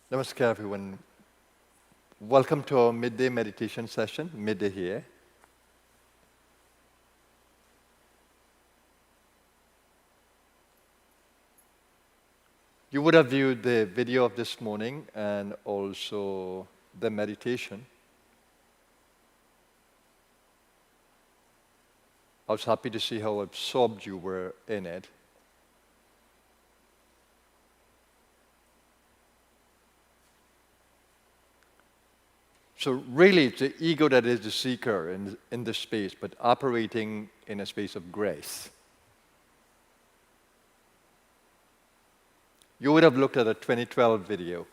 Namaskar, everyone. Welcome to our midday meditation session, Midday here. You would have viewed the video of this morning and also the meditation. I was happy to see how absorbed you were in it. So really, it's the ego that is the seeker in this space, but operating in a space of grace. You would have looked at a 2012 video,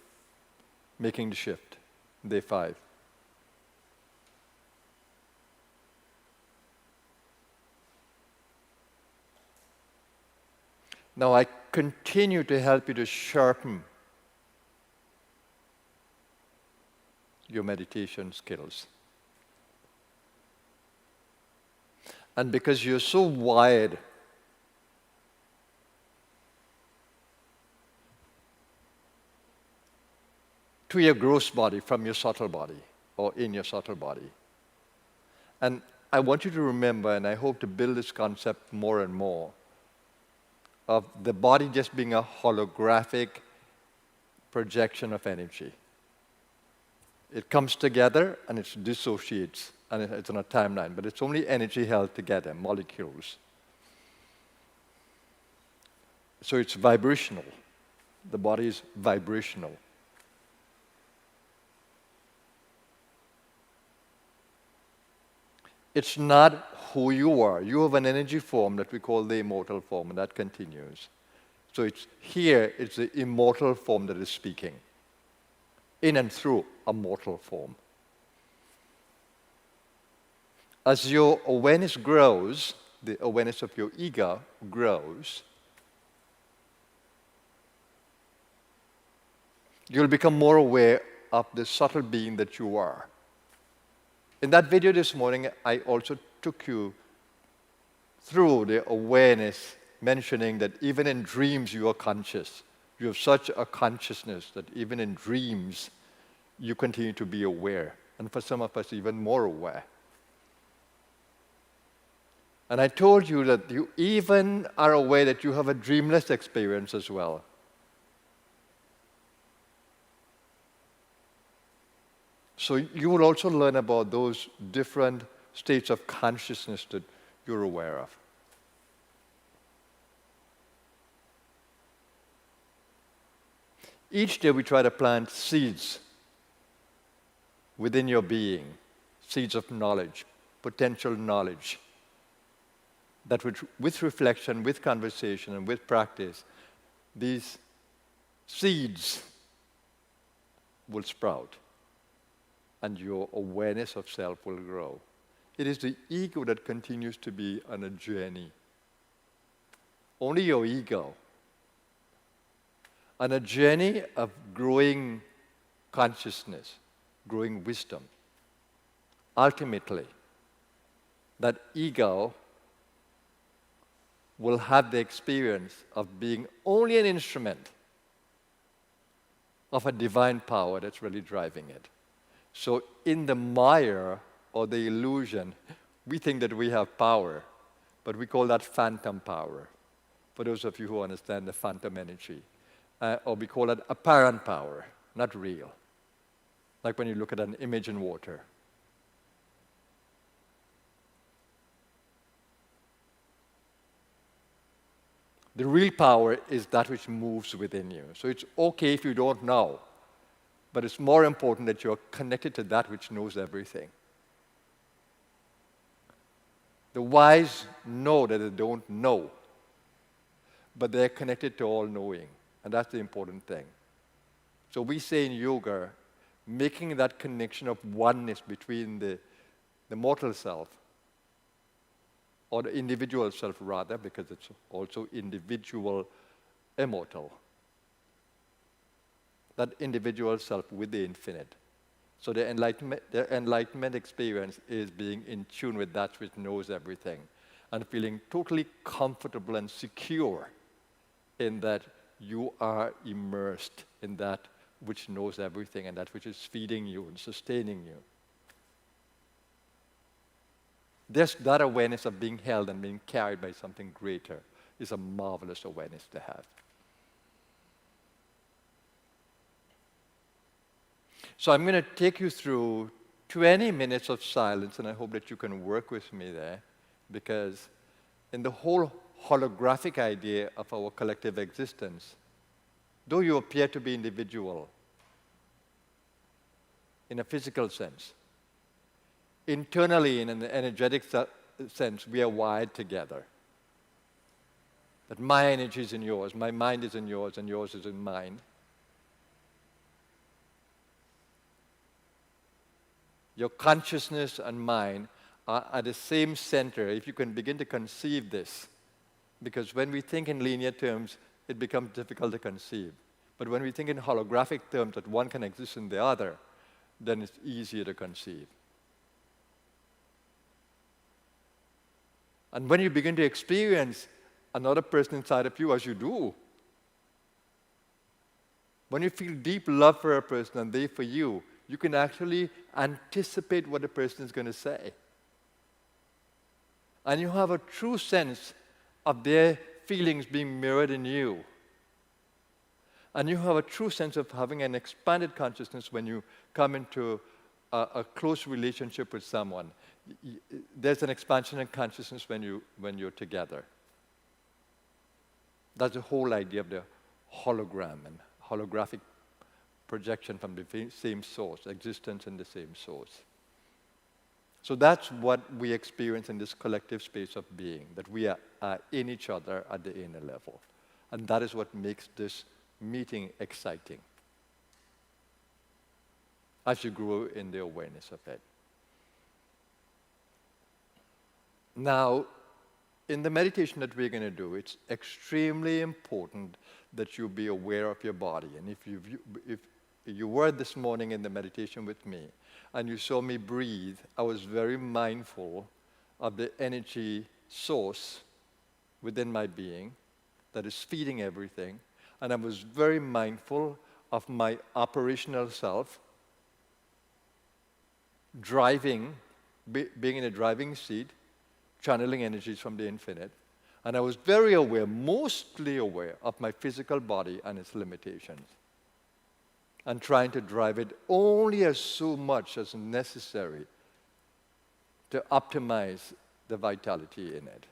Making the Shift, day 5. Now, I continue to help you to sharpen your meditation skills. And because you're so wired to your gross body from your subtle body or in your subtle body. And I want you to remember, and I hope to build this concept more and more, of the body just being a holographic projection of energy. It comes together and it dissociates, and it's on a timeline, but it's only energy held together, molecules. So it's vibrational. The body is vibrational. It's not who you are. You have an energy form that we call the immortal form, and that continues. So it's the immortal form that is speaking, in and through a mortal form. As your awareness grows, the awareness of your ego grows, you'll become more aware of the subtle being that you are. In that video this morning, I also took you through the awareness, mentioning that even in dreams you are conscious. You have such a consciousness that even in dreams you continue to be aware. And for some of us, even more aware. And I told you that you even are aware that you have a dreamless experience as well. So you will also learn about those different states of consciousness that you're aware of. Each day we try to plant seeds within your being, seeds of knowledge, potential knowledge, that with reflection, with conversation, and with practice, these seeds will sprout, and your awareness of self will grow. It is the ego that continues to be on a journey. Only your ego. On a journey of growing consciousness, growing wisdom. Ultimately, that ego will have the experience of being only an instrument of a divine power that's really driving it. So in the mire or the illusion, we think that we have power, but we call that phantom power, for those of you who understand the phantom energy. Or we call it apparent power, not real. Like when you look at an image in water. The real power is that which moves within you. So it's okay if you don't know, but it's more important that you're connected to that which knows everything. The wise know that they don't know, but they're connected to all-knowing, and that's the important thing. So we say in yoga, making that connection of oneness between the mortal self, or the individual self rather, because it's also individual immortal. That individual self with the infinite. So the enlightenment experience is being in tune with that which knows everything and feeling totally comfortable and secure in that you are immersed in that which knows everything and that which is feeding you and sustaining you. That awareness of being held and being carried by something greater is a marvelous awareness to have. So I'm going to take you through 20 minutes of silence, and I hope that you can work with me there, because in the whole holographic idea of our collective existence, though you appear to be individual in a physical sense, internally in an energetic sense, we are wired together. That my energy is in yours, my mind is in yours, and yours is in mine. Your consciousness and mine are at the same center, if you can begin to conceive this. Because when we think in linear terms, it becomes difficult to conceive. But when we think in holographic terms, that one can exist in the other, then it's easier to conceive. And when you begin to experience another person inside of you, as you do, when you feel deep love for a person and they for you, you can actually anticipate what the person is going to say. And you have a true sense of their feelings being mirrored in you. And you have a true sense of having an expanded consciousness when you come into a close relationship with someone. There's an expansion in consciousness when you're together. That's the whole idea of the hologram and holographic projection from the same source, existence in the same source. So that's what we experience in this collective space of being, that we are in each other at the inner level. And that is what makes this meeting exciting as you grow in the awareness of it. Now, in the meditation that we're going to do, it's extremely important that you be aware of your body. And if you were this morning in the meditation with me and you saw me breathe, I was very mindful of the energy source within my being that is feeding everything. And I was very mindful of my operational self, driving, being in a driving seat, channeling energies from the infinite. And I was very aware, mostly aware, of my physical body and its limitations, and trying to drive it only as so much as necessary to optimize the vitality in it.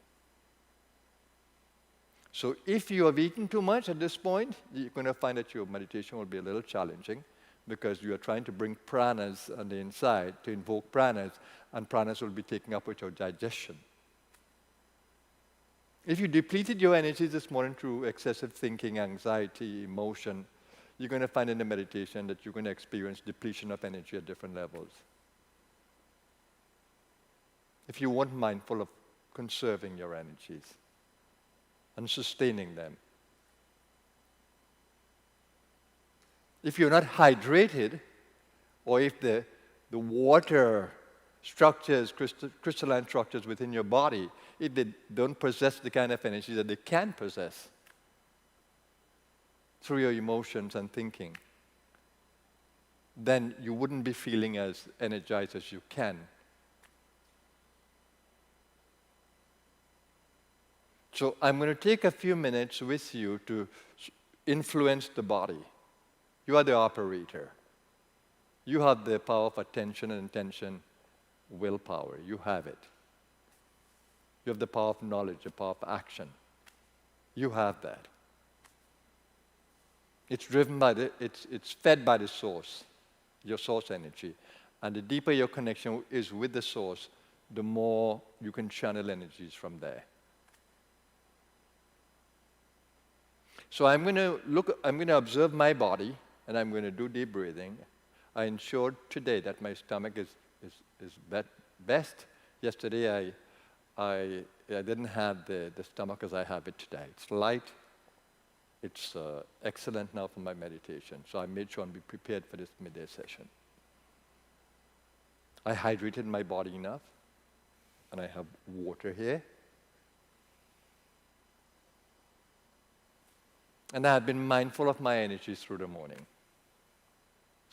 So if you have eaten too much at this point, you're going to find that your meditation will be a little challenging, because you are trying to bring pranas on the inside, to invoke pranas, and pranas will be taken up with your digestion. If you depleted your energies this morning through excessive thinking, anxiety, emotion, you're going to find in the meditation that you're going to experience depletion of energy at different levels. If you weren't mindful of conserving your energies and sustaining them. If you're not hydrated, or if the water structures, crystalline structures within your body, if they don't possess the kind of energy that they can possess through your emotions and thinking, then you wouldn't be feeling as energized as you can. So I'm going to take a few minutes with you to influence the body. You are the operator. You have the power of attention and intention, willpower. You have it. You have the power of knowledge, the power of action. You have that. It's driven by it's fed by the source, your source energy. And the deeper your connection is with the source, the more you can channel energies from there. So I'm going to observe my body, and I'm going to do deep breathing. I ensured today that my stomach is best. Yesterday I didn't have the stomach as I have it today. It's light. It's excellent now for my meditation. So I made sure and be prepared for this midday session. I hydrated my body enough, and I have water here. And I have been mindful of my energies through the morning.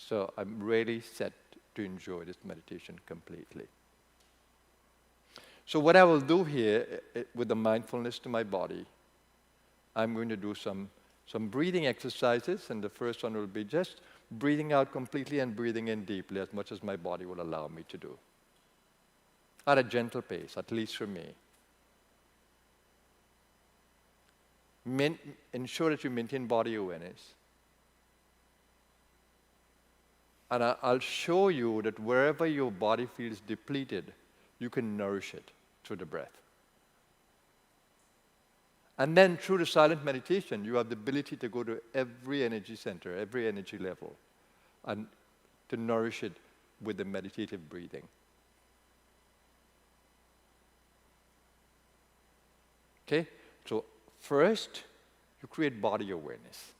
So I'm really set to enjoy this meditation completely. So what I will do here with the mindfulness to my body, I'm going to do some breathing exercises, and the first one will be just breathing out completely and breathing in deeply as much as my body will allow me to do. At a gentle pace, at least for me. Ensure that you maintain body awareness. And I'll show you that wherever your body feels depleted, you can nourish it through the breath. And then through the silent meditation, you have the ability to go to every energy center, every energy level, and to nourish it with the meditative breathing. Okay? So first, you create body awareness.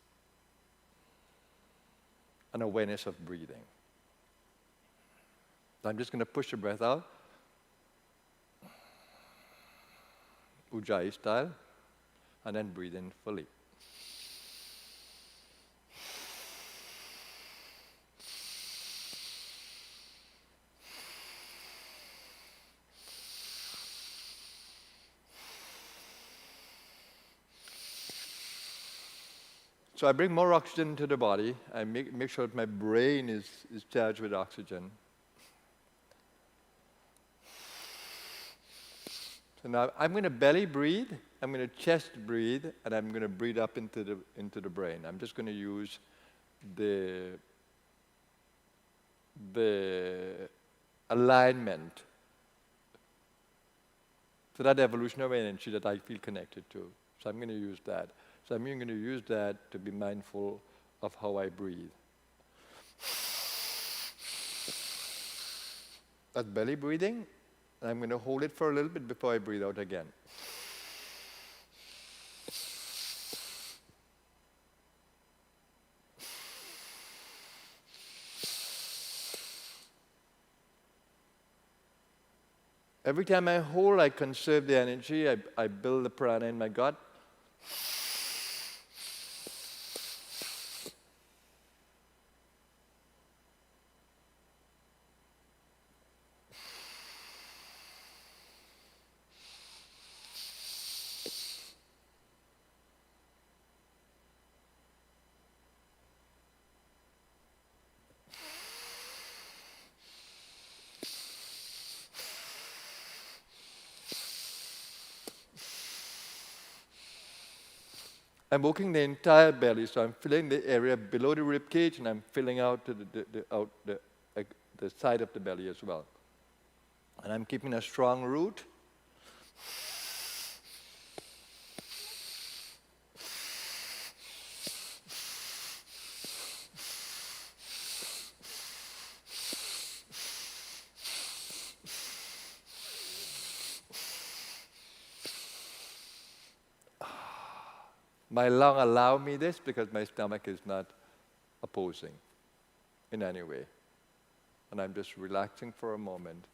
An awareness of breathing. I'm just going to push the breath out. Ujjayi style. And then breathe in fully. So I bring more oxygen into the body. I make sure that my brain is charged with oxygen. So now I'm going to belly breathe, I'm going to chest breathe, and I'm going to breathe up into the brain. I'm just going to use the alignment to that evolutionary energy that I feel connected to. So I'm going to use that. So I'm going to use that to be mindful of how I breathe. That's belly breathing. I'm going to hold it for a little bit before I breathe out again. Every time I hold, I conserve the energy. I build the prana in my gut. I'm working the entire belly, so I'm filling the area below the rib cage, and I'm filling out the side of the belly as well. And I'm keeping a strong root. My lung allow me this because my stomach is not opposing in any way. And I'm just relaxing for a moment.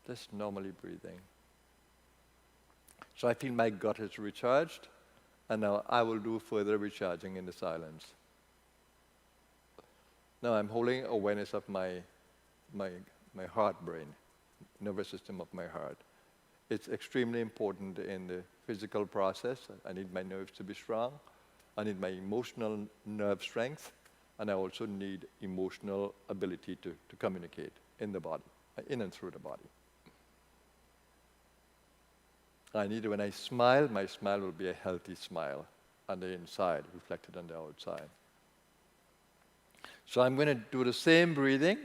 Just normally breathing. So I feel my gut is recharged, and now I will do further recharging in the silence. Now I'm holding awareness of my heart brain, nervous system of my heart. It's extremely important in the physical process. I need my nerves to be strong. I need my emotional nerve strength. And I also need emotional ability to communicate in the body, in and through the body. I need, when I smile, my smile will be a healthy smile on the inside, reflected on the outside. So I'm going to do the same breathing.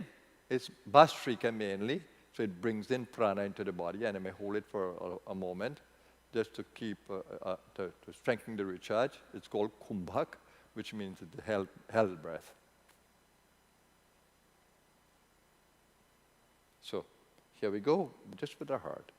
It's Bhastrika mainly. So it brings in prana into the body, and I may hold it for a moment just to keep, to strengthen the recharge. It's called kumbhak, which means the held breath. So here we go, just with our heart.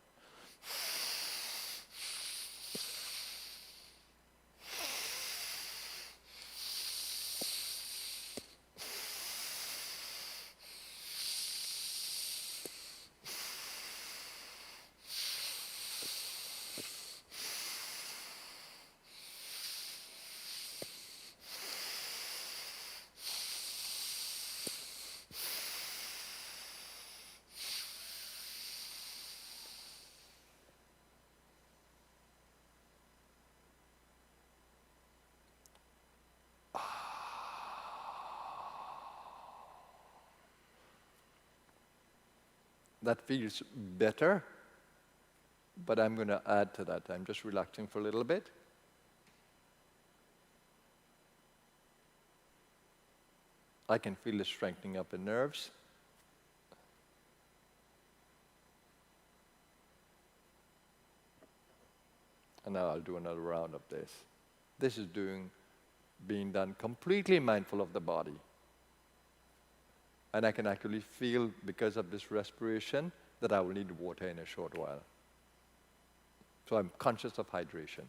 That feels better, but I'm going to add to that. I'm just relaxing for a little bit. I can feel the strengthening up the nerves. And now I'll do another round of this. This is being done completely mindful of the body. And I can actually feel, because of this respiration, that I will need water in a short while. So I'm conscious of hydration.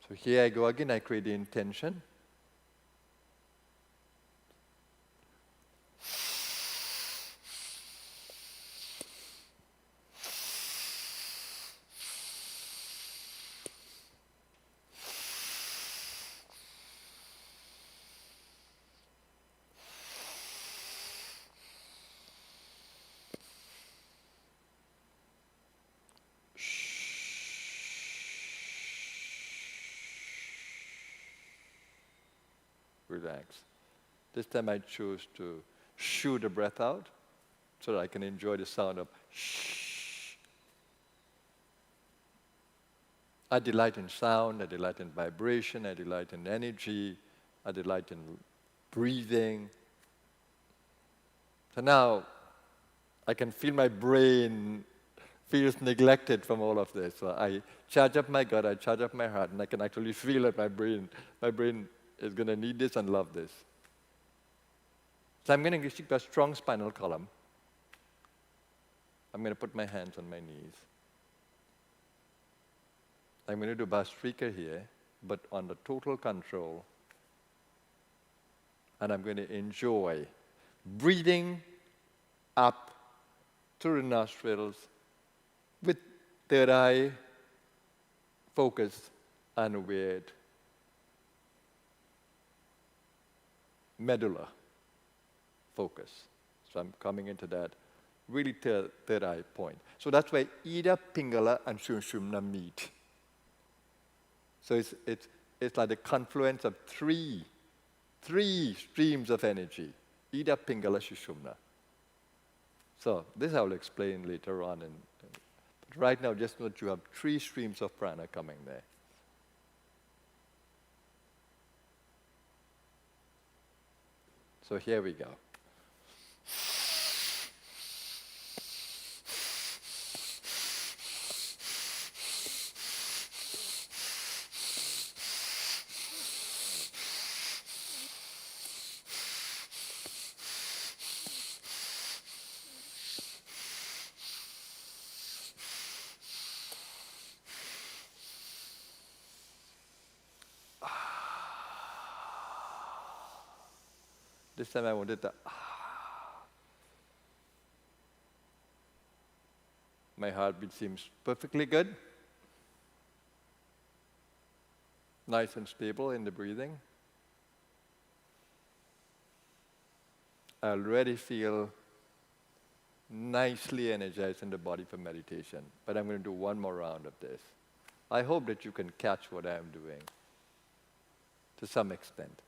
So here I go again, I create the intention. Relax. This time I choose to shoo the breath out so that I can enjoy the sound of shh. I delight in sound, I delight in vibration, I delight in energy, I delight in breathing. So now I can feel my brain feels neglected from all of this. So I charge up my gut, I charge up my heart, and I can actually feel that my brain is going to need this and love this. So I'm going to keep a strong spinal column. I'm going to put my hands on my knees. I'm going to do Bhastrika here, but under total control. And I'm going to enjoy breathing up through the nostrils with third eye focused and with medulla focus. So I'm coming into that really third eye point. So that's where Ida, Pingala, and Sushumna meet. So it's like the confluence of three streams of energy. Ida, Pingala, Sushumna. So this I will explain later on. But right now, just know that you have 3 streams of prana coming there. So here we go. This time I wanted to My heartbeat seems perfectly good. Nice and stable in the breathing. I already feel nicely energized in the body for meditation, but I'm going to do one more round of this. I hope that you can catch what I'm doing to some extent,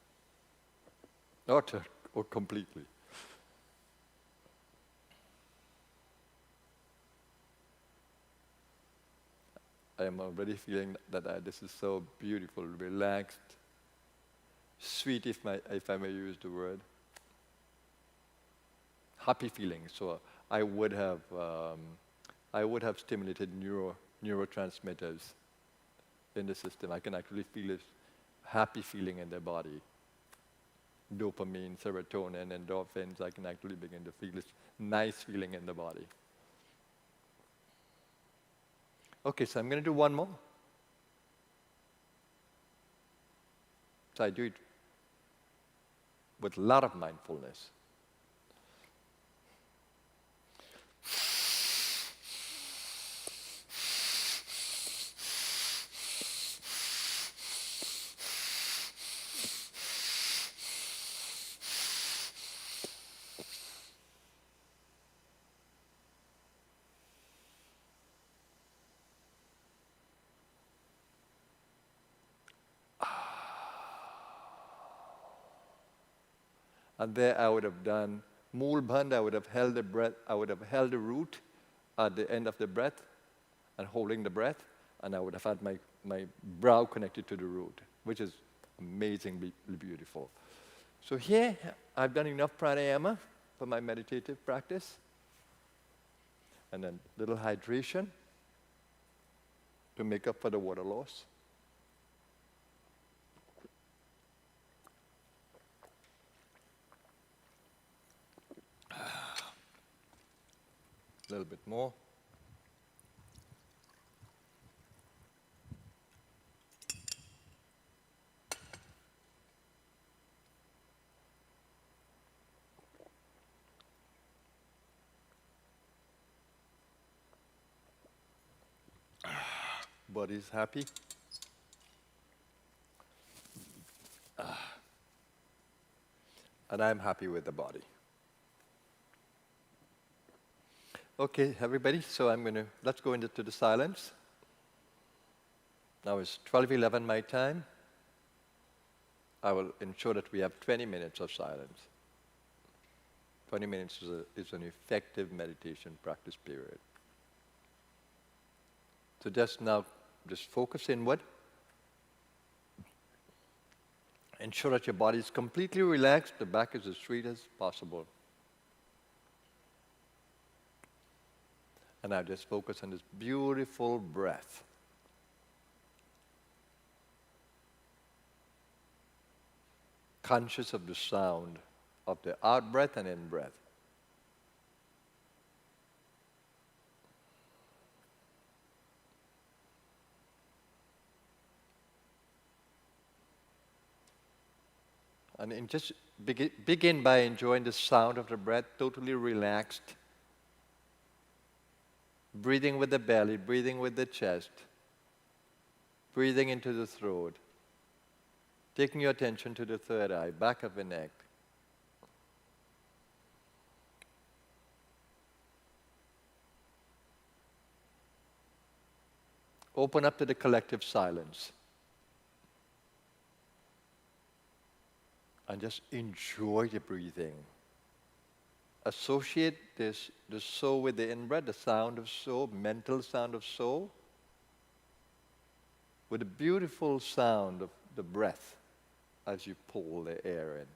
or completely. I am already feeling that this is so beautiful, relaxed, sweet, if I may use the word. Happy feeling. So I would have stimulated neurotransmitters in the system. I can actually feel this happy feeling in the body. Dopamine, serotonin, endorphins. I can actually begin to feel this nice feeling in the body. Okay, so I'm going to do one more. So I do it with a lot of mindfulness. And there I would have done Mool Bandha. I would have held the breath. I would have held the root at the end of the breath and holding the breath. And I would have had my brow connected to the root, which is amazingly beautiful. So here, I've done enough pranayama for my meditative practice. And then little hydration to make up for the water loss. A little bit more. Body's happy. And I'm happy with the body. Okay, everybody, so let's go into the silence. Now it's 12:11 my time. I will ensure that we have 20 minutes of silence. 20 minutes is an effective meditation practice period. So just focus inward. Ensure that your body is completely relaxed, the back is as straight as possible. And now just focus on this beautiful breath. Conscious of the sound of the out-breath and in-breath. And just begin by enjoying the sound of the breath, totally relaxed. Breathing with the belly, breathing with the chest. Breathing into the throat. Taking your attention to the third eye, back of the neck. Open up to the collective silence. And just enjoy the breathing. Associate the so with the in-breath, the sound of so, mental sound of so, with the beautiful sound of the breath as you pull the air in.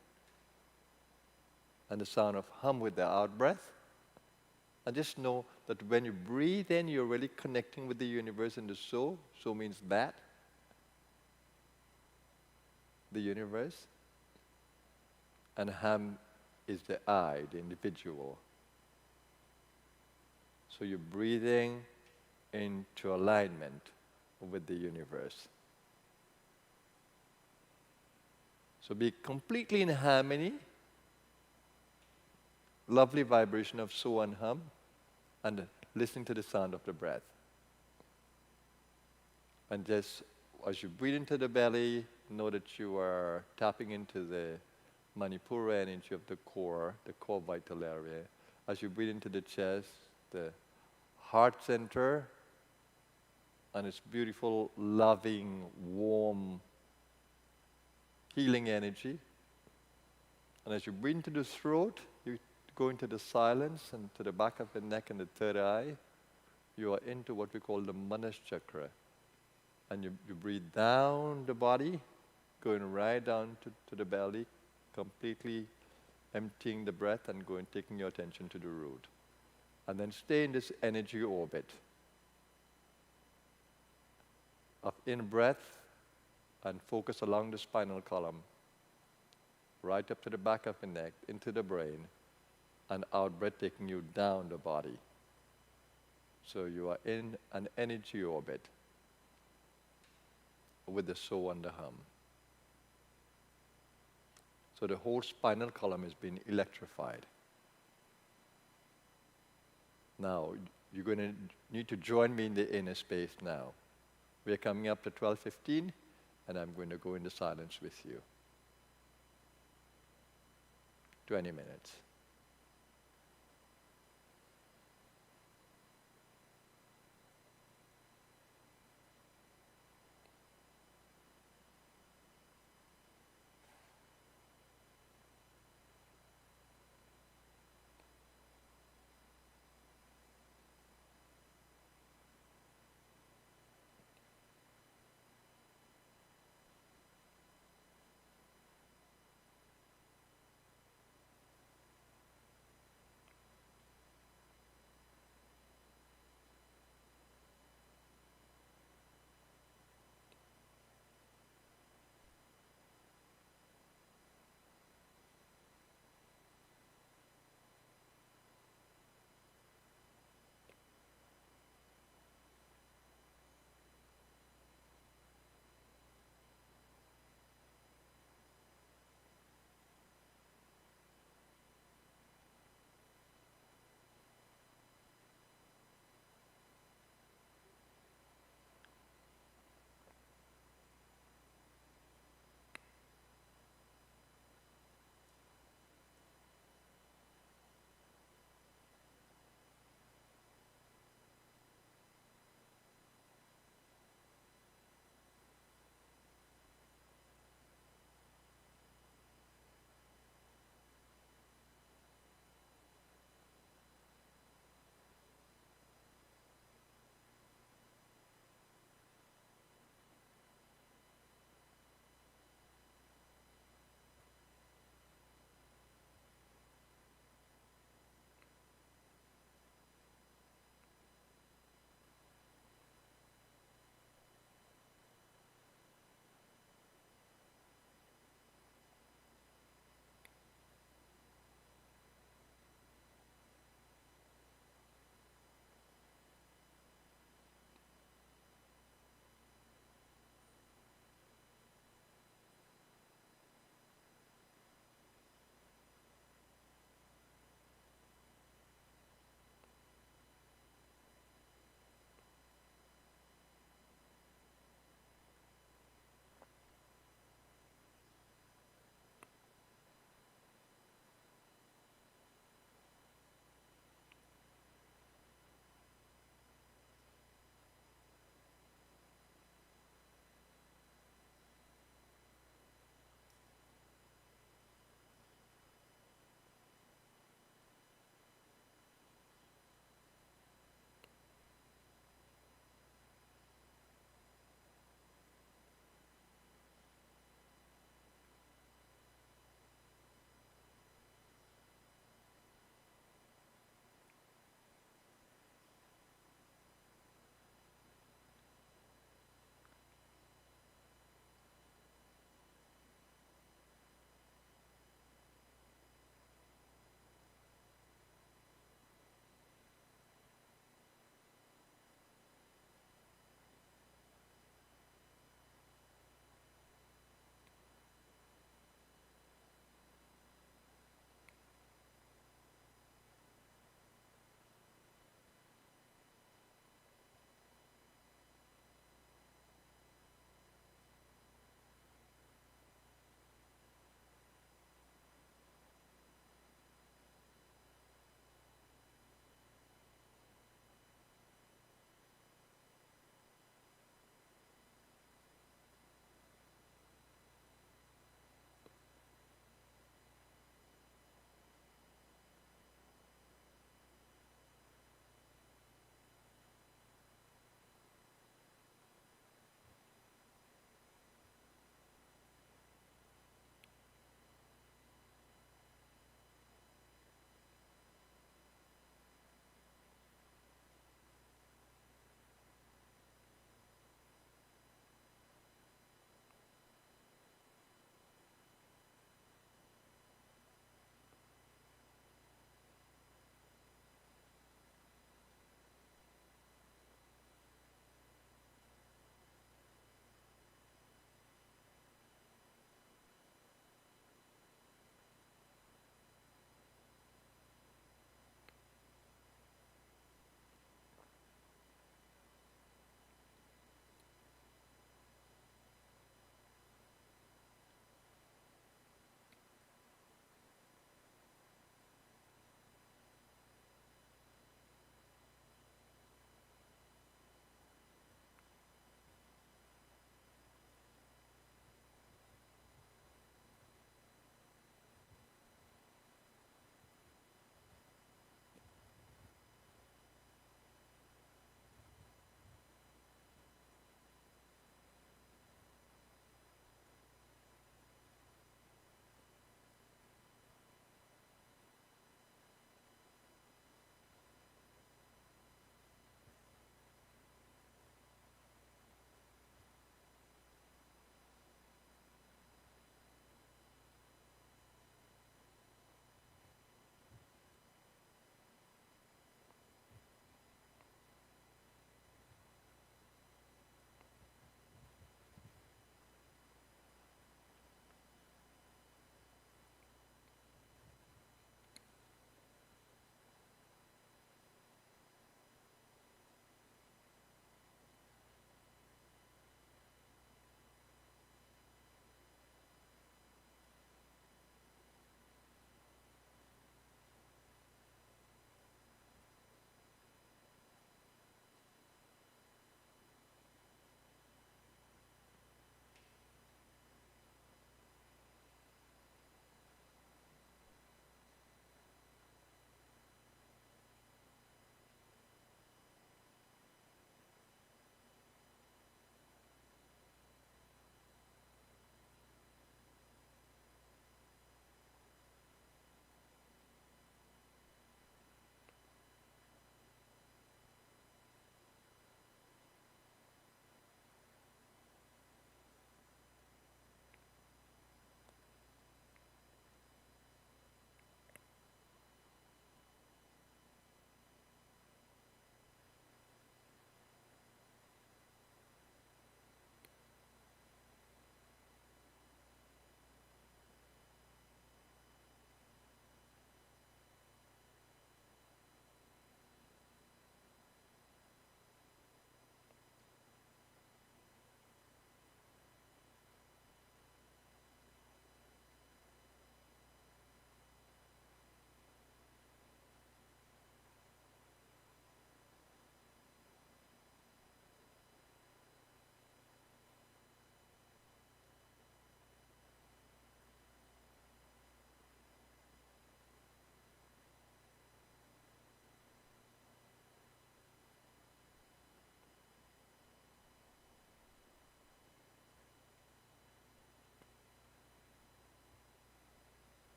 And the sound of hum with the out-breath. And just know that when you breathe in, you're really connecting with the universe and the so. So means that. The universe. And hum is the I, the individual. So you're breathing into alignment with the universe. So be completely in harmony, lovely vibration of so and hum, and listening to the sound of the breath. And just as you breathe into the belly, know that you are tapping into the Manipura energy of the core vital area. As you breathe into the chest, the heart center, and its beautiful, loving, warm, healing energy. And as you breathe into the throat, you go into the silence and to the back of the neck and the third eye. You are into what we call the Manas chakra. And you breathe down the body, going right down to the belly, completely emptying the breath and taking your attention to the root. And then stay in this energy orbit of in-breath and focus along the spinal column, right up to the back of the neck, into the brain, and out-breath taking you down the body. So you are in an energy orbit with the so and the hum. So the whole spinal column is being electrified. Now, you're going to need to join me in the inner space now. We are coming up to 12:15, and I'm going to go into silence with you. 20 minutes.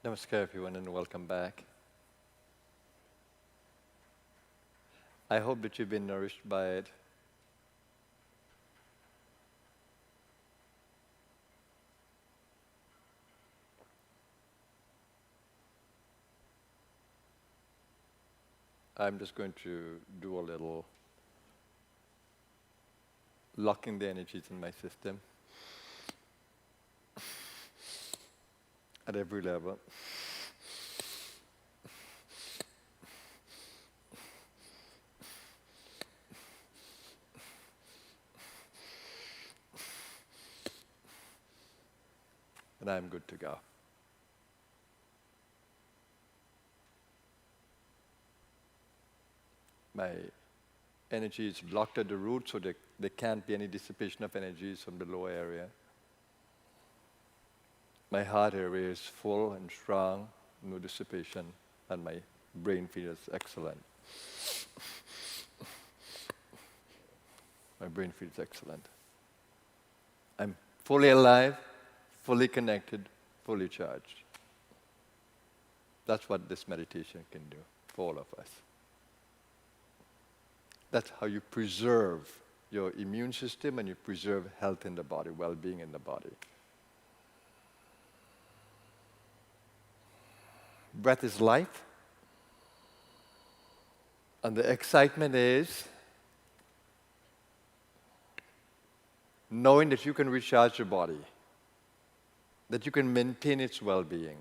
Namaskar, everyone, and welcome back. I hope that you've been nourished by it. I'm just going to do a little locking the energies in my system at every level. And I'm good to go. My energy is locked at the root, so there can't be any dissipation of energies from the lower area. My heart area is full and strong, no dissipation, and my brain feels excellent. My brain feels excellent. I'm fully alive, fully connected, fully charged. That's what this meditation can do for all of us. That's how you preserve your immune system and you preserve health in the body, well-being in the body. Breath is life. And the excitement is knowing that you can recharge your body, that you can maintain its well-being,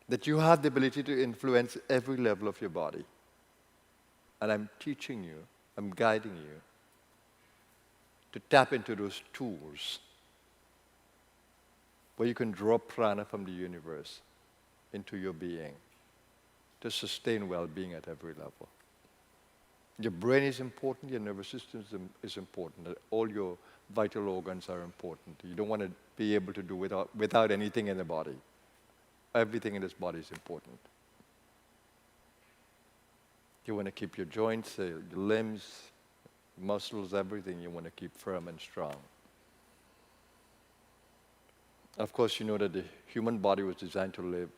that you have the ability to influence every level of your body. And I'm teaching you, I'm guiding you to tap into those tools where you can draw prana from the universe into your being to sustain well-being at every level. Your brain is important, your nervous system is important, all your vital organs are important. You don't want to be able to do without anything in the body. Everything in this body is important. You want to keep your joints, your limbs, muscles, everything you want to keep firm and strong. Of course, you know that the human body was designed to live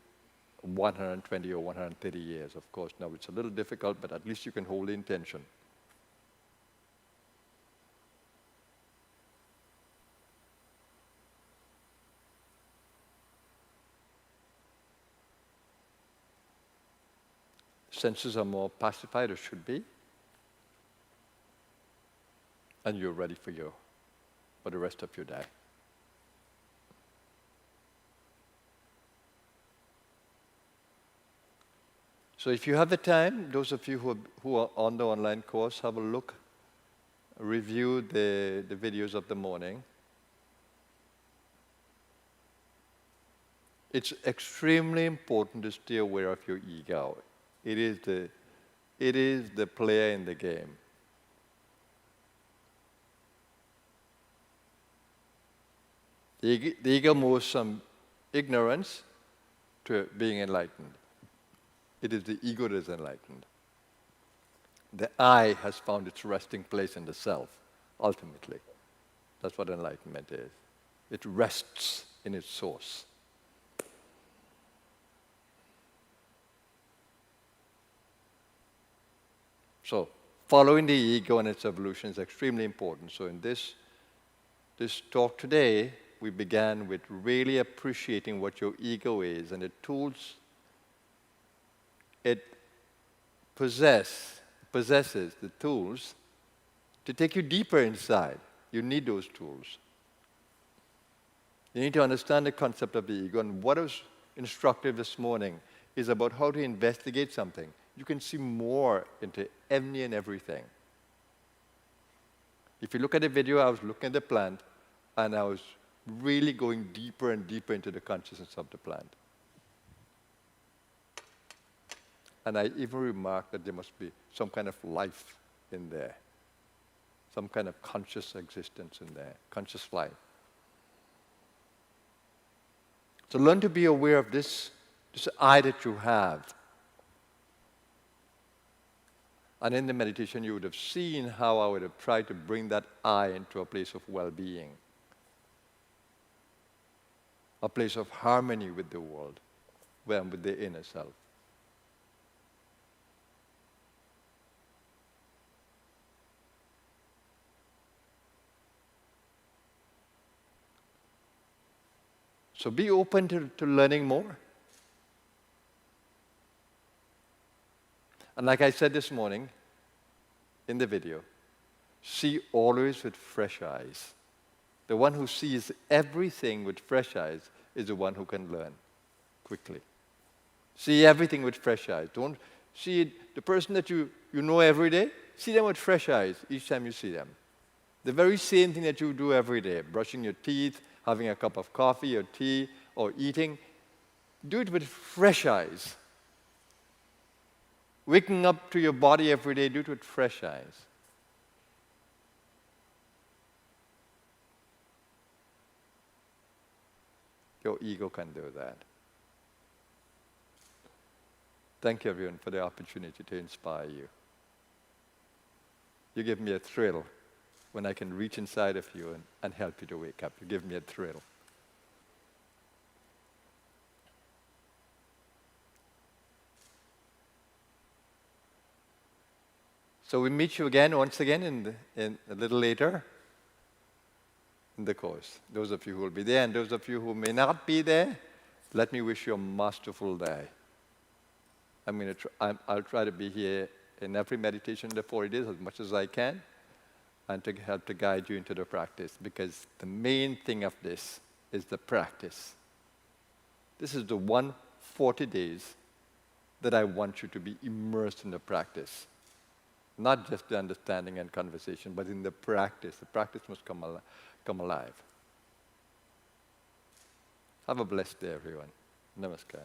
120 or 130 years. Of course, now it's a little difficult, but at least you can hold the intention. Senses are more pacified, or should be, and you're ready for the rest of your day. So if you have the time, those of you who are on the online course, have a look, review the videos of the morning. It's extremely important to stay aware of your ego. It is the player in the game. The ego moves from ignorance to being enlightened. It is the ego that is enlightened. The I has found its resting place in the self, ultimately. That's what enlightenment is. It rests in its source. So, following the ego and its evolution is extremely important. So in this talk today, we began with really appreciating what your ego is and the tools it possesses the tools to take you deeper inside. You need those tools. You need to understand the concept of the ego. And what was instructive this morning is about how to investigate something. You can see more into any and everything. If you look at the video, I was looking at the plant, and I was really going deeper and deeper into the consciousness of the plant. And I even remarked that there must be some kind of life in there, some kind of conscious existence in there, conscious life. So learn to be aware of this I that you have. And in the meditation, you would have seen how I would have tried to bring that I into a place of well-being. a place of harmony with the world, and with the inner self. So be open to learning more. And like I said this morning in the video, see always with fresh eyes. The one who sees everything with fresh eyes is the one who can learn quickly. See everything with fresh eyes. Don't see the person that you know every day, see them with fresh eyes each time you see them. The very same thing that you do every day, brushing your teeth, having a cup of coffee or tea, or eating, do it with fresh eyes. Waking up to your body every day, do it with fresh eyes. Your ego can do that. Thank you, everyone, for the opportunity to inspire you. You give me a thrill when I can reach inside of you and help you to wake up. You give me a thrill. So we meet you again, once again, in a little later in the course. Those of you who will be there, and those of you who may not be there, let me wish you a masterful day. I'll try to be here in every meditation in the 40 days as much as I can, and to help to guide you into the practice, because the main thing of this is the practice. This is the 140 days that I want you to be immersed in the practice. Not just the understanding and conversation, but in the practice. The practice must come alive. Have a blessed day, everyone. Namaskar.